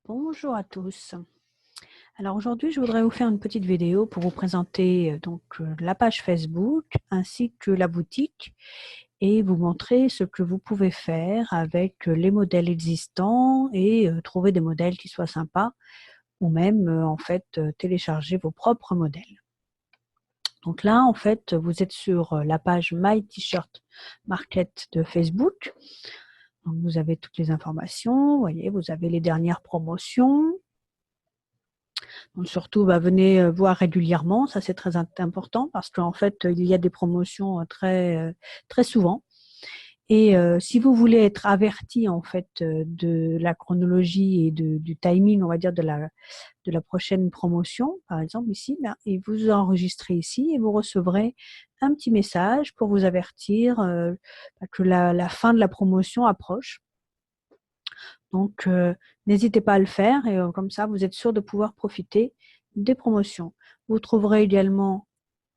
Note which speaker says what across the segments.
Speaker 1: Bonjour à tous. Alors aujourd'hui, je voudrais vous faire une petite vidéo pour vous présenter la page Facebook ainsi que la boutique et vous montrer ce que vous pouvez faire avec les modèles existants et trouver des modèles qui soient sympas ou même télécharger vos propres modèles. Donc là, en fait, vous êtes sur la page My T-shirt Market de Facebook. Donc vous avez toutes les informations, vous voyez, vous avez les dernières promotions. Donc surtout, venez voir régulièrement, ça c'est très important parce qu'en fait, il y a des promotions très souvent. Et si vous voulez être averti en fait de la chronologie et du timing, on va dire, de la prochaine promotion, par exemple ici, et vous enregistrez ici et vous recevrez un petit message pour vous avertir que la fin de la promotion approche. Donc, n'hésitez pas à le faire et comme ça, vous êtes sûr de pouvoir profiter des promotions. Vous trouverez également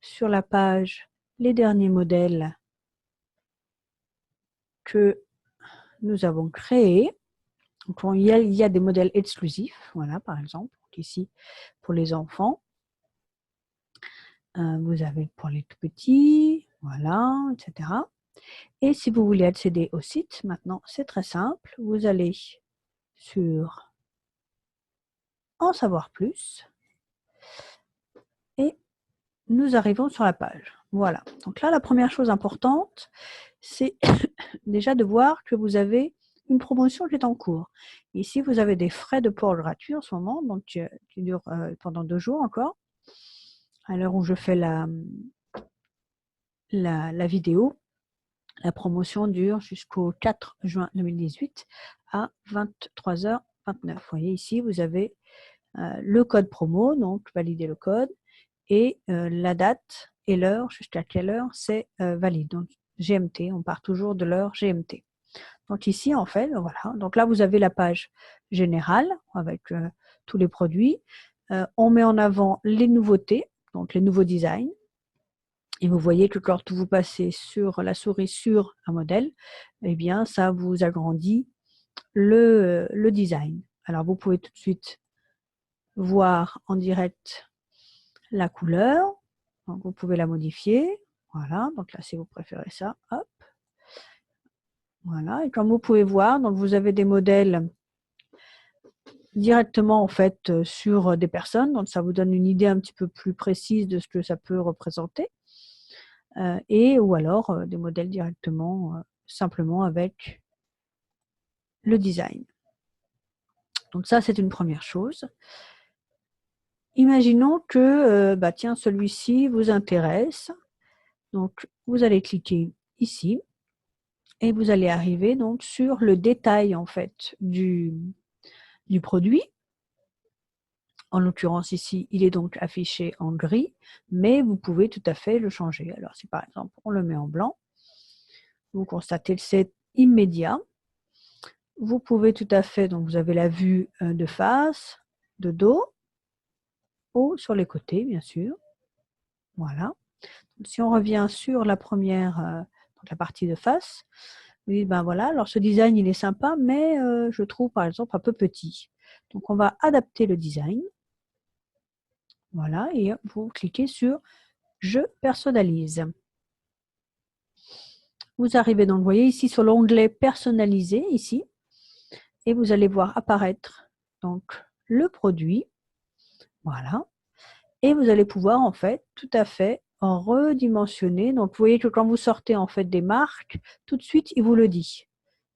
Speaker 1: sur la page les derniers modèles que nous avons créés. Donc, il y a des modèles exclusifs, voilà, par exemple, ici pour les enfants. Vous avez pour les tout petits, voilà, etc. Et si vous voulez accéder au site, maintenant, c'est très simple. Vous allez sur En savoir plus et nous arrivons sur la page. Voilà. Donc là, la première chose importante, c'est déjà de voir que vous avez une promotion qui est en cours. Ici, vous avez des frais de port gratuits en ce moment, donc qui durent pendant 2 jours encore, à l'heure où je fais la vidéo. La promotion dure jusqu'au 4 juin 2018 à 23h29. Vous voyez ici, vous avez le code promo, donc validez le code, et la date et l'heure, jusqu'à quelle heure c'est valide. Donc GMT, on part toujours de l'heure GMT. Donc ici, en fait, voilà. Donc là, vous avez la page générale avec tous les produits. On met en avant les nouveautés, donc les nouveaux designs. Et vous voyez que quand vous passez sur la souris sur un modèle, eh bien, ça vous agrandit le design. Alors, vous pouvez tout de suite voir en direct la couleur. Donc, vous pouvez la modifier. Voilà, donc là, si vous préférez ça, hop. Voilà, et comme vous pouvez voir, donc vous avez des modèles directement en fait sur des personnes, donc ça vous donne une idée un petit peu plus précise de ce que ça peut représenter. Et ou alors des modèles directement simplement avec le design. Donc ça, c'est une première chose. Imaginons que tiens, celui-ci vous intéresse. Donc, vous allez cliquer ici et vous allez arriver donc sur le détail en fait du produit. En l'occurrence ici, il est donc affiché en gris, mais vous pouvez tout à fait le changer. Alors si par exemple on le met en blanc, vous constatez que c'est immédiat. Vous pouvez tout à fait, donc vous avez la vue de face, de dos, ou sur les côtés bien sûr. Voilà. Si on revient sur la première, donc la partie de face, oui, ben voilà, alors ce design il est sympa, mais je trouve par exemple un peu petit. Donc on va adapter le design. Voilà, et vous cliquez sur Je personnalise. Vous arrivez donc, vous voyez ici sur l'onglet Personnaliser, ici, et vous allez voir apparaître donc le produit. Voilà. Et vous allez pouvoir en fait tout à fait redimensionner. Donc vous voyez que quand vous sortez en fait des marques, tout de suite il vous le dit.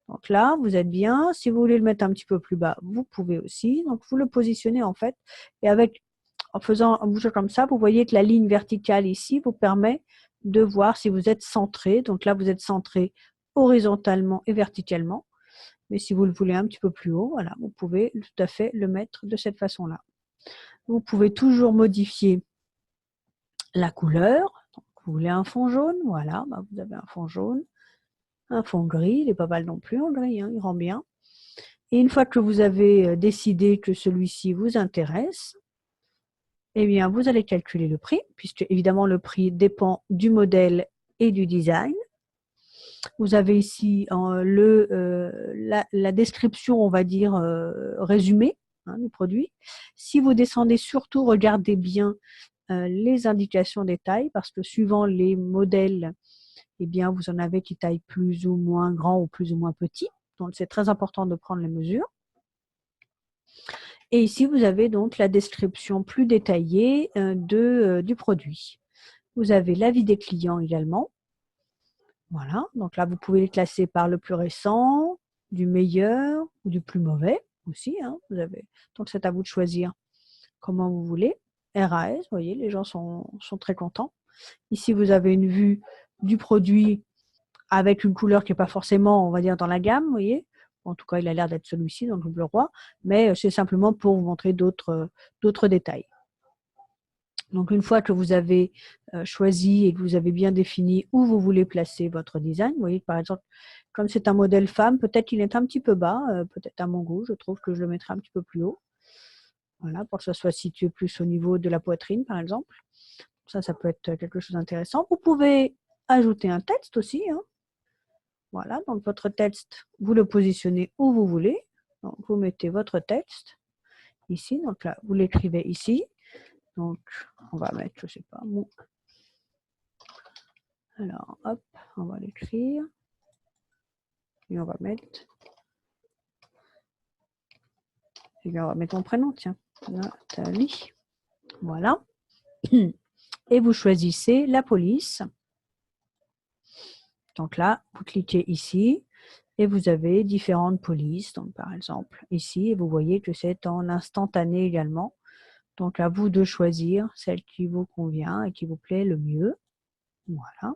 Speaker 1: Donc là, vous êtes bien. Si vous voulez le mettre un petit peu plus bas, vous pouvez aussi. Donc vous le positionnez en fait. Et en bougeant comme ça, vous voyez que la ligne verticale ici vous permet de voir si vous êtes centré. Donc là, vous êtes centré horizontalement et verticalement. Mais si vous le voulez un petit peu plus haut, voilà, vous pouvez tout à fait le mettre de cette façon-là. Vous pouvez toujours modifier la couleur. Donc, vous voulez un fond jaune, voilà, vous avez un fond jaune. Un fond gris, il n'est pas mal non plus en gris, hein, il rend bien. Et une fois que vous avez décidé que celui-ci vous intéresse, eh bien, vous allez calculer le prix, puisque évidemment le prix dépend du modèle et du design. Vous avez ici la description, on va dire, résumée. hein, du produit. Si vous descendez, surtout regardez bien les indications des tailles, parce que suivant les modèles, eh bien, vous en avez qui taillent plus ou moins grand ou plus ou moins petit. Donc, c'est très important de prendre les mesures. Et ici, vous avez donc la description plus détaillée du produit. Vous avez l'avis des clients également. Voilà, donc là, vous pouvez les classer par le plus récent, du meilleur ou du plus mauvais aussi. Hein, donc, c'est à vous de choisir comment vous voulez. RAS, vous voyez, les gens sont très contents. Ici, vous avez une vue du produit avec une couleur qui n'est pas forcément, on va dire, dans la gamme, vous voyez. En tout cas, il a l'air d'être celui-ci, donc le bleu roi, mais c'est simplement pour vous montrer d'autres détails. Donc, une fois que vous avez choisi et que vous avez bien défini où vous voulez placer votre design, vous voyez, par exemple, comme c'est un modèle femme, peut-être qu'il est un petit peu bas, peut-être à mon goût, je trouve que je le mettrai un petit peu plus haut. Voilà, pour que ça soit situé plus au niveau de la poitrine, par exemple. Ça peut être quelque chose d'intéressant. Vous pouvez ajouter un texte aussi. Hein. Voilà, donc votre texte, vous le positionnez où vous voulez. Donc, vous mettez votre texte ici. Donc là, vous l'écrivez ici. Donc, on va mettre, je ne sais pas, mon... Alors, hop, on va l'écrire. Et on va mettre... Et bien, on va mettre mon prénom, tiens. Nathalie. Voilà. Et vous choisissez la police. Donc là, vous cliquez ici et vous avez différentes polices. Donc par exemple, ici, vous voyez que c'est en instantané également. Donc à vous de choisir celle qui vous convient et qui vous plaît le mieux. Voilà.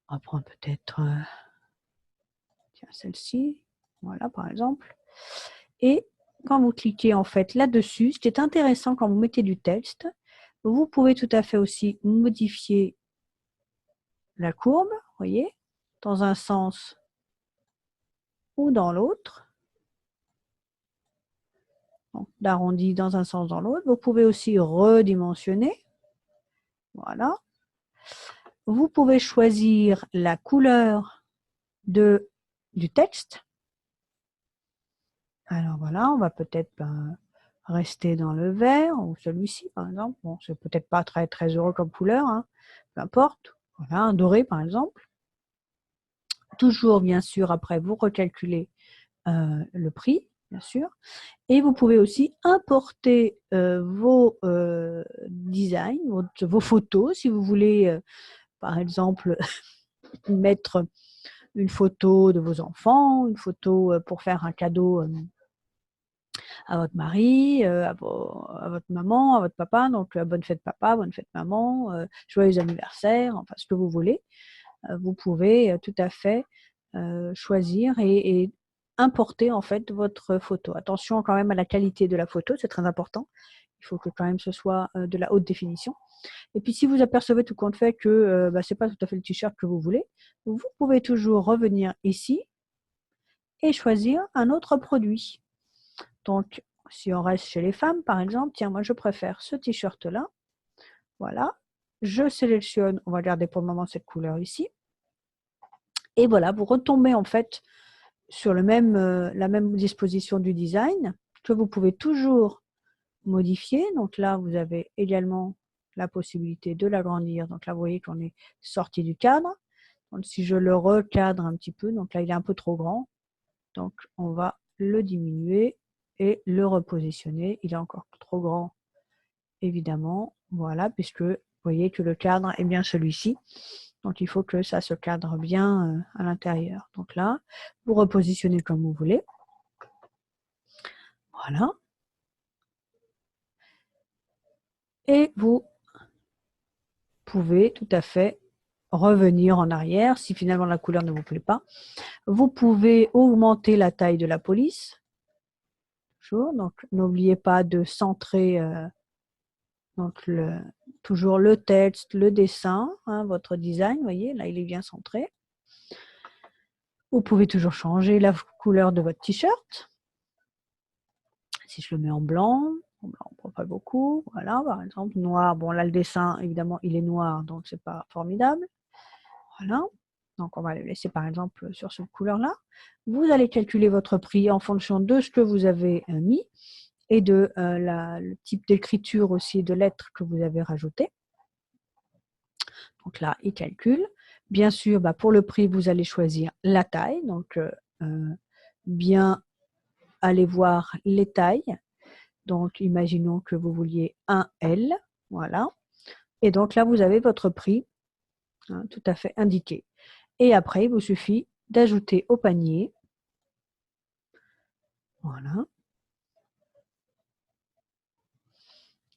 Speaker 1: On va prendre peut-être celle-ci. Voilà, par exemple. Et quand vous cliquez en fait là-dessus, ce qui est intéressant quand vous mettez du texte, vous pouvez tout à fait aussi modifier la courbe, vous voyez, dans un sens ou dans l'autre. D'arrondi dans un sens dans l'autre. Vous pouvez aussi redimensionner. Voilà. Vous pouvez choisir la couleur du texte. Alors voilà, on va peut-être rester dans le vert ou celui-ci par exemple. Bon, c'est peut-être pas très heureux comme couleur, hein. Peu importe. Voilà, un doré par exemple. Toujours bien sûr après vous recalculez le prix, bien sûr. Et vous pouvez aussi importer vos designs, vos photos, si vous voulez, par exemple, mettre une photo de vos enfants, une photo pour faire un cadeau à votre mari, à votre maman, à votre papa. Donc, bonne fête papa, bonne fête maman, joyeux anniversaire, enfin ce que vous voulez. Vous pouvez tout à fait choisir et importer en fait votre photo. Attention quand même à la qualité de la photo, c'est très important. Il faut que quand même ce soit de la haute définition. Et puis si vous apercevez tout compte fait que ce n'est pas tout à fait le t-shirt que vous voulez, vous pouvez toujours revenir ici et choisir un autre produit. Donc si on reste chez les femmes par exemple, tiens moi je préfère ce t-shirt là. Voilà, je sélectionne, on va garder pour le moment cette couleur ici. Et voilà, vous retombez en fait sur la même disposition du design que vous pouvez toujours modifier. Donc là, vous avez également la possibilité de l'agrandir. Donc là, vous voyez qu'on est sorti du cadre. Donc si je le recadre un petit peu, donc là, il est un peu trop grand. Donc on va le diminuer et le repositionner. Il est encore trop grand, évidemment. Voilà, puisque vous voyez que le cadre est bien celui-ci. Donc, il faut que ça se cadre bien à l'intérieur. Donc là, vous repositionnez comme vous voulez. Voilà. Et vous pouvez tout à fait revenir en arrière si finalement la couleur ne vous plaît pas. Vous pouvez augmenter la taille de la police. Toujours. Donc, n'oubliez pas de centrer donc toujours le texte, le dessin, hein, votre design. Vous voyez, là, il est bien centré. Vous pouvez toujours changer la couleur de votre t-shirt. Si je le mets en blanc, on ne prend pas beaucoup. Voilà, par exemple, noir. Bon, là, le dessin, évidemment, il est noir, donc c'est pas formidable. Voilà. Donc, on va le laisser par exemple sur cette couleur-là. Vous allez calculer votre prix en fonction de ce que vous avez mis et de le type d'écriture aussi de lettres que vous avez rajouté. Donc là, il calcule. Bien sûr, pour le prix, vous allez choisir la taille. Donc, bien aller voir les tailles. Donc, imaginons que vous vouliez un L. Voilà. Et donc là, vous avez votre prix tout à fait indiqué. Et après, il vous suffit d'ajouter au panier. Voilà.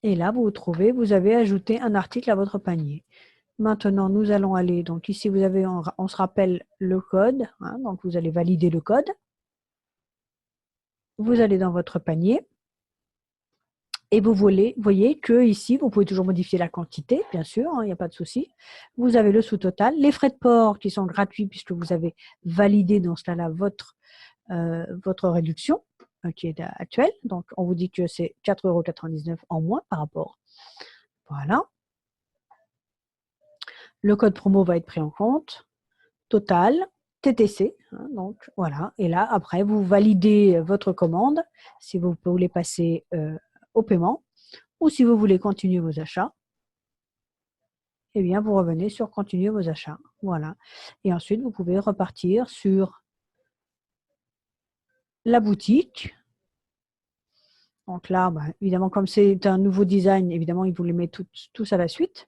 Speaker 1: Et là, vous trouvez, vous avez ajouté un article à votre panier. Maintenant, nous allons aller, donc ici, vous avez, on se rappelle le code. Donc, vous allez valider le code. Vous allez dans votre panier. Et vous voyez que ici, vous pouvez toujours modifier la quantité, bien sûr, il n'y a pas de souci. Vous avez le sous-total, les frais de port qui sont gratuits puisque vous avez validé dans ce cas-là votre réduction qui est actuelle. Donc, on vous dit que c'est 4,99 € en moins par rapport. Voilà. Le code promo va être pris en compte. Total, TTC. Donc, voilà. Et là, après, vous validez votre commande si vous voulez passer au paiement. Ou si vous voulez continuer vos achats, eh bien, vous revenez sur continuer vos achats. Voilà. Et ensuite, vous pouvez repartir sur la boutique. Donc là, évidemment, comme c'est un nouveau design, évidemment, il vous les met tous à la suite.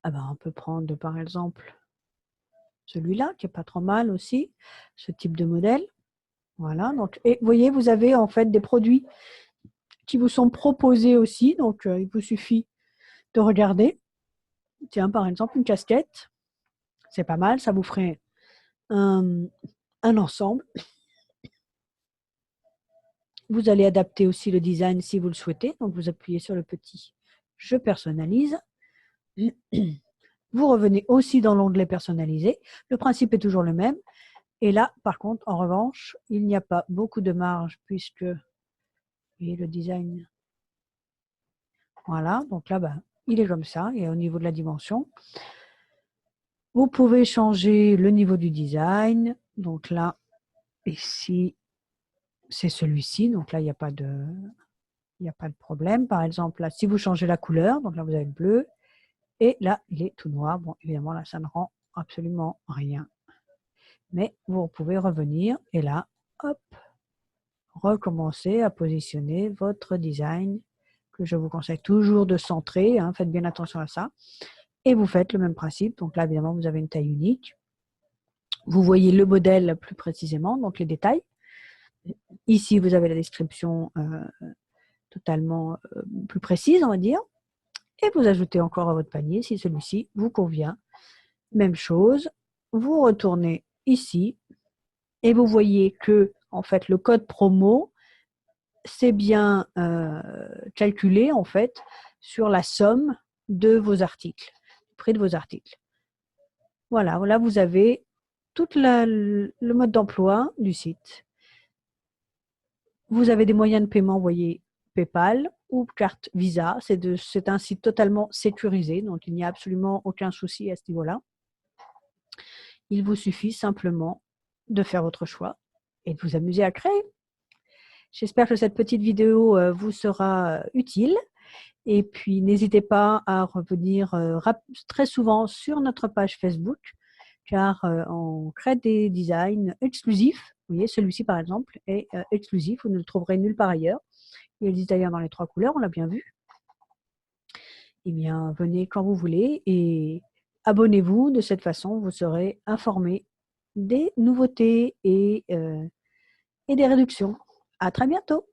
Speaker 1: On peut prendre, par exemple, celui-là, qui n'est pas trop mal aussi, ce type de modèle. Voilà. Donc, et vous voyez, vous avez en fait des produits qui vous sont proposés aussi. Donc, il vous suffit de regarder. Tiens, par exemple, une casquette. C'est pas mal, ça vous ferait un ensemble. Vous allez adapter aussi le design si vous le souhaitez. Donc, vous appuyez sur le petit « Je personnalise ». Vous revenez aussi dans l'onglet « Personnaliser ». Le principe est toujours le même. Et là, par contre, en revanche, il n'y a pas beaucoup de marge puisque vous voyez le design. Voilà, donc là, il est comme ça. Et au niveau de la dimension, vous pouvez changer le niveau du design. Donc là, ici, c'est celui-ci. Donc là, il n'y a pas de problème. Par exemple, là, si vous changez la couleur, donc là, vous avez le bleu. Et là, il est tout noir. Bon, évidemment, là, ça ne rend absolument rien. Mais vous pouvez revenir et là, hop, recommencer à positionner votre design que je vous conseille toujours de centrer. Faites bien attention à ça. Et vous faites le même principe. Donc là, évidemment, vous avez une taille unique. Vous voyez le modèle plus précisément, donc les détails. Ici, vous avez la description totalement plus précise, on va dire. Et vous ajoutez encore à votre panier si celui-ci vous convient. Même chose, vous retournez ici et vous voyez que en fait le code promo c'est bien calculé en fait sur la somme de vos articles, le prix de vos articles. Voilà, là vous avez tout le mode d'emploi du site. Vous avez des moyens de paiement, vous voyez, PayPal ou carte Visa. C'est un site totalement sécurisé, donc il n'y a absolument aucun souci à ce niveau-là. Il vous suffit simplement de faire votre choix et de vous amuser à créer. J'espère que cette petite vidéo vous sera utile. Et puis, n'hésitez pas à revenir très souvent sur notre page Facebook, car on crée des designs exclusifs. Vous voyez, celui-ci, par exemple, est exclusif. Vous ne le trouverez nulle part ailleurs. Il existe d'ailleurs dans les 3 couleurs, on l'a bien vu. Eh bien, venez quand vous voulez et abonnez-vous. De cette façon, vous serez informé des nouveautés et des réductions. À très bientôt.